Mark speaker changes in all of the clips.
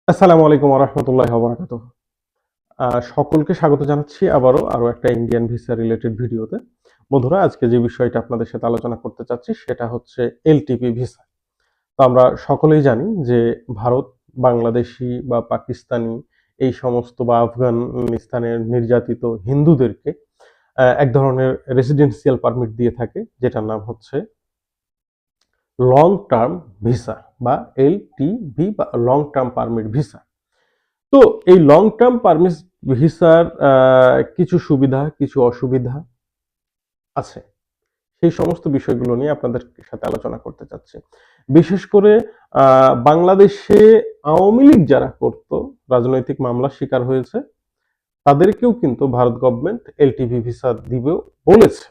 Speaker 1: আসসালামু আলাইকুম ওয়া রাহমাতুল্লাহি ওয়া বারাকাতুহু। সকলকে স্বাগত জানাচ্ছি আরো একটা ইন্ডিয়ান ভিসা রিলেটেড ভিডিওতে। বন্ধুরা, আজকে যে বিষয়টা আপনাদের সাথে আলোচনা করতে চাচ্ছি সেটা হচ্ছে এলটিপি ভিসা। তো আমরা সকলেই জানি যে ভারত বাংলাদেশী বা পাকিস্তানি এই সমস্ত বা আফগানিস্তানের নির্যাতিত হিন্দুদেরকে এক ধরনের রেসিডেন্সিয়াল পারমিট দিয়ে থাকে, যেটার নাম হচ্ছে লং টার্ম ভিসা বা এলটিভি বা লং টার্ম পারমিট ভিসা। তো এই লং টার্ম পারমিট ভিসার কিছু সুবিধা কিছু অসুবিধা আছে। সেই সমস্ত বিষয়গুলো নিয়ে আপনাদের সাথে আলোচনা করতে চাচ্ছি। বিশেষ করে বাংলাদেশে আওয়ামী লীগ যারা করত, রাজনৈতিক মামলার শিকার হয়েছে, তাদেরকেও কিন্তু ভারত গভর্নমেন্ট এলটিভি ভিসা দিবেও বলেছে।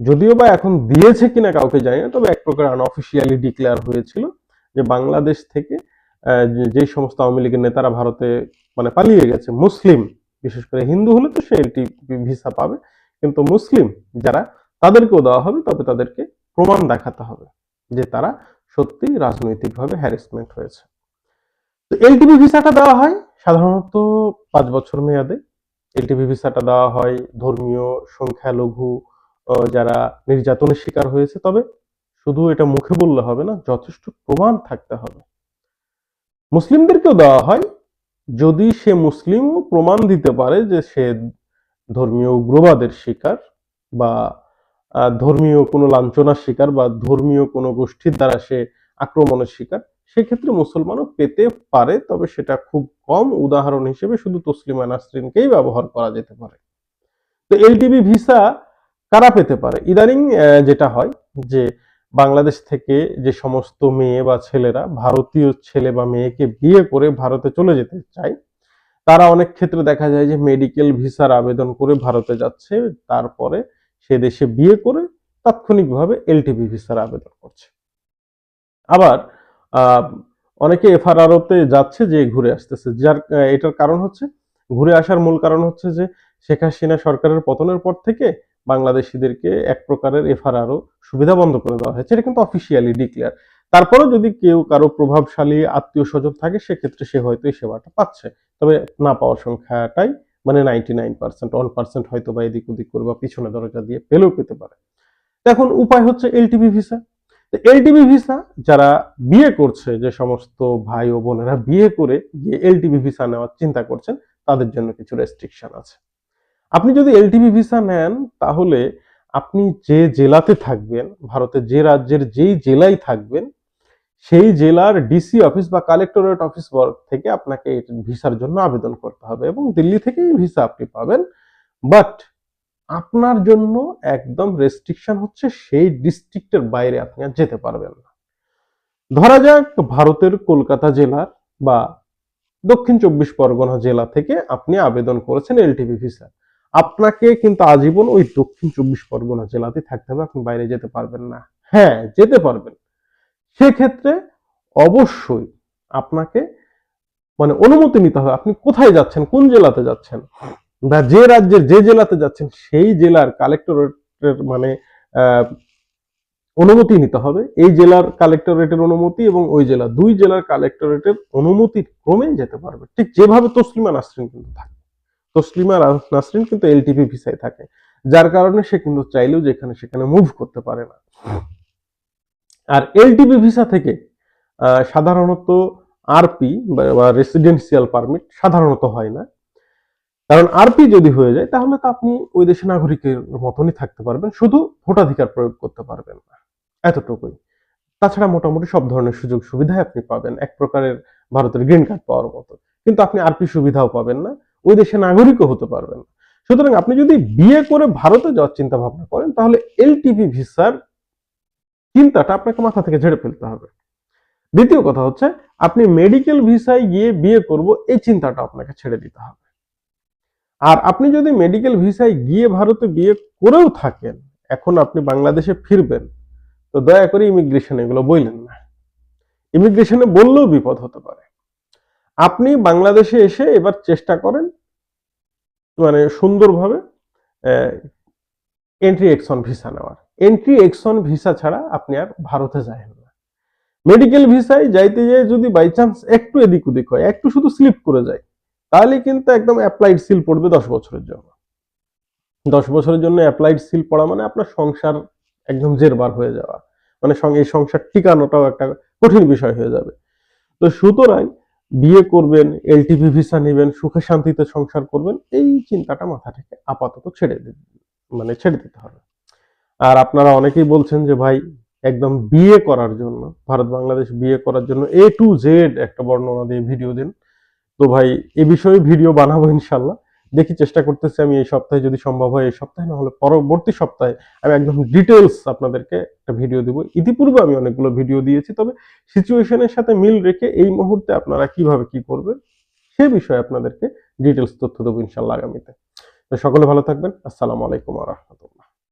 Speaker 1: যদিও বা এখন দিয়েছে কিনা কাউকে জানি না, তবে এক প্রকার আনঅফিসিয়ালি ডিক্লেয়ার হয়েছিল যে বাংলাদেশ থেকে যে সমস্ত আওয়ামী লীগের নেতারা ভারতে মানে পালিয়ে গেছে, মুসলিম, বিশেষ করে হিন্দু হলে তো সে এলটিপি ভিসা পাবে, কিন্তু মুসলিম যারা, তাদেরকেও দেওয়া হবে, তবে তাদেরকে প্রমাণ দেখাতে হবে যে তারা সত্যি রাজনৈতিকভাবে হ্যারাসমেন্ট হয়েছে। তো এলটিপি ভিসাটা দেওয়া হয় সাধারণত 5 বছর মেয়াদে। এলটিপি ভিসাটা দেওয়া হয় ধর্মীয় সংখ্যালঘু যারা নির্যাতনের শিকার হয়েছে, তবে শুধু এটা মুখে বললে হবে না, যথেষ্ট প্রমাণ থাকতে হবে। মুসলিমদেরকেও দেওয়া হয় যদি সে মুসলিমও প্রমাণ দিতে পারে যে সে ধর্মীয় উগ্রবাদের শিকার বা ধর্মীয় কোনো লাঞ্ছনার শিকার বা ধর্মীয় কোনো গোষ্ঠীর দ্বারা সে আক্রমণের শিকার, সেক্ষেত্রে মুসলমানও পেতে পারে, তবে সেটা খুব কম। উদাহরণ হিসেবে শুধু তসলিমা নাসরিনকেই ব্যবহার করা যেতে পারে। তো এলটিবি ভিসা কারা পেতে পারে? ইদানিং যেটা হয় যে বাংলাদেশ থেকে যে সমস্ত মেয়ে বা ছেলেরা ভারতীয় ছেলে বা মেয়েকে বিয়ে করে ভারতে চলে যেতে চায়, তারা অনেক ক্ষেত্রে দেখা যায় যে মেডিকেল ভিসার আবেদন করে ভারতে যাচ্ছে, তারপরে সে দেশে বিয়ে করে তাৎক্ষণিকভাবে এলটিবি ভিসার আবেদন করছে। আবার আহ, অনেকে এফআরআরওতে যাচ্ছে যে ঘুরে আসতেছে, যার এটার কারণ হচ্ছে, ঘুরে আসার মূল কারণ হচ্ছে যে শেখ হাসিনা সরকারের পতনের পর থেকে বাংলাদেশিদেরকে এক প্রকারের এফআরআরও সুবিধা বন্ধ করে দেওয়া হয়েছে, এটা কিন্তু অফিসিয়ালি ডিক্লেয়ার। তারপরে যদি কেউ কারো প্রভাবশালী আত্মীয় স্বজন থাকে, সেক্ষেত্রে সে হয়তো এই সেবাটা পাচ্ছে, তবে না পাওয়ার সংখ্যাটাই মানে 99%, 1% হয়তো বা এদিক ওদিক করে বা পিছনে দরজা দিয়ে পেলেও পেতে পারে। এখন উপায় হচ্ছে এলটিবি ভিসা। এলটিবি ভিসা যারা বিয়ে করছে, যে সমস্ত ভাই ও বোনেরা বিয়ে করে গিয়ে এলটিবি ভিসা নেওয়ার চিন্তা করছেন, তাদের জন্য কিছু রেস্ট্রিকশন আছে। আপনি যদি এলটিবি ভিসা নেন, তাহলে আপনি যে জেলাতে থাকবেন, ভারতের যে রাজ্যের যেই জেলায় থাকবেন, সেই জেলার ডিসি অফিস বা কালেক্টরেট অফিস থেকে আপনাকে ভিসার জন্য আবেদন করতে হবে, এবং দিল্লি থেকেই ভিসা আপনি পাবেন। বাট আপনার জন্য একদম রেস্ট্রিকশন হচ্ছে সেই ডিস্ট্রিক্টের বাইরে আপনি আর যেতে পারবেন না। ধরা যাক ভারতের কলকাতা জেলার বা দক্ষিণ 24 পরগনা জেলা থেকে আপনি আবেদন করেছেন এলটিবি ভিসা, আপনাকে কিন্তু আজীবন ওই দক্ষিণ 24 পরগনা জেলাতে থাকতে হবে, আপনি বাইরে যেতে পারবেন না। হ্যাঁ, যেতে পারবেন, সেক্ষেত্রে অবশ্যই আপনাকে মানে অনুমতি নিতে হবে। আপনি কোথায় যাচ্ছেন, কোন জেলাতে যাচ্ছেন, বা যে রাজ্যের যে জেলাতে যাচ্ছেন সেই জেলার কালেক্টরেটের মানে অনুমতি নিতে হবে। এই জেলার কালেক্টরেটের অনুমতি এবং ওই জেলা, দুই জেলার কালেক্টরেটের অনুমতির ক্রমে যেতে পারবে, ঠিক যেভাবে তসলিমা নাসরিন কিন্তু থাকে। তসলিমা নাসরিন কিন্তু এলটিপি ভিসায় থাকে, যার কারণে সে কিন্তু চাইলেও যেখানে সেখানে মুভ করতে পারে না। আর এলটিপি ভিসা থেকে সাধারণত আরপি বা রেসিডেন্সিয়াল পারমিট সাধারণত হয় না, কারণ আরপি যদি হয়ে যায় তাহলে তো আপনি ওই দেশের নাগরিকের মতনই থাকতে পারবেন, শুধু ভোটাধিকার প্রয়োগ করতে পারবেন না, এতটুকুই। তাছাড়া মোটামুটি সব ধরনের সুযোগ সুবিধাই আপনি পাবেন, এক প্রকারের ভারতের গ্রিন কার্ড পাওয়ার মতো। কিন্তু আপনি আরপি সুবিধাও পাবেন না, ওই দেশের নাগরিকও হতে পারবেন না। সুতরাং আপনি যদি বিয়ে করে ভারতে যাওয়ার চিন্তা ভাবনা করেন, তাহলে এলটিপি ভিসার চিন্তাটা আপনাকে মাথা থেকে ঝেড়ে ফেলতে হবে। দ্বিতীয় কথা হচ্ছে, আপনি মেডিকেল ভিসায় গিয়ে বিয়ে করব, এই চিন্তাটা আপনাকে ছেড়ে দিতে হবে। আর আপনি যদি মেডিকেল ভিসায় গিয়ে ভারতে বিয়ে করেও থাকেন, এখন আপনি বাংলাদেশে ফিরবেন, তো দয়া করে ইমিগ্রেশন এগুলো বললেন না। ইমিগ্রেশনে বললেও বিপদ হতে পারে। আপনি বাংলাদেশে এসে এবার চেষ্টা করেন মানে সুন্দরভাবে এন্ট্রি এক্সন ভিসা নেওয়ার। এন্ট্রি এক্সন ভিসা ছাড়া আপনি আর ভারতে যাবেন না। মেডিকেল ভিসায় যাইতে যেয়ে যদি বাই চান্স একটু এদিক ওদিক হয়, একটু শুধু স্লিপ করে যায়, তাহলে কিন্তু একদম অ্যাপ্লাইড সিল পড়বে 10 বছরের জন্য। 10 বছরের জন্য অ্যাপ্লাইড সিল পড়া মানে আপনার সংসার একদম জেরবার হয়ে যাওয়া, মানে এই সংসার টিকানোটাও একটা কঠিন বিষয় হয়ে যাবে। তো সুতরাং বিয়ে করবেন, এলটিপি ভিসা নেবেন, সুখে শান্তিতে সংসার করবেন, এই চিন্তাটা মাথা থেকে আপাতত ছেড়ে দিতে হবে। আর আপনারা অনেকেই বলছেন যে ভাই একদম বিয়ে করার জন্য, ভারত বাংলাদেশ বিয়ে করার জন্য A to Z একটা বর্ণনা দিয়ে ভিডিও দিন। তো ভাই এ বিষয়ে ভিডিও বানাবো ইনশাল্লাহ। দেখি, চেষ্টা করতেছি আমি এই সপ্তাহে, যদি সম্ভব হয় এই সপ্তাহে, না হলে পরবর্তী সপ্তাহে আমি একদম ডিটেলস আপনাদেরকে একটা ভিডিও দিব। ইতিপূর্বে আমি অনেকগুলো ভিডিও দিয়েছি, তবে সিচুয়েশনের সাথে মিল রেখে এই মুহূর্তে আপনারা কিভাবে কি করবেন সে বিষয়ে আপনাদেরকে ডিটেলস তথ্য দেবো ইনশাল্লাহ আগামীতে। তো সকলে ভালো থাকবেন। আসসালামু আলাইকুম ওয়া রাহমাতুল্লাহ।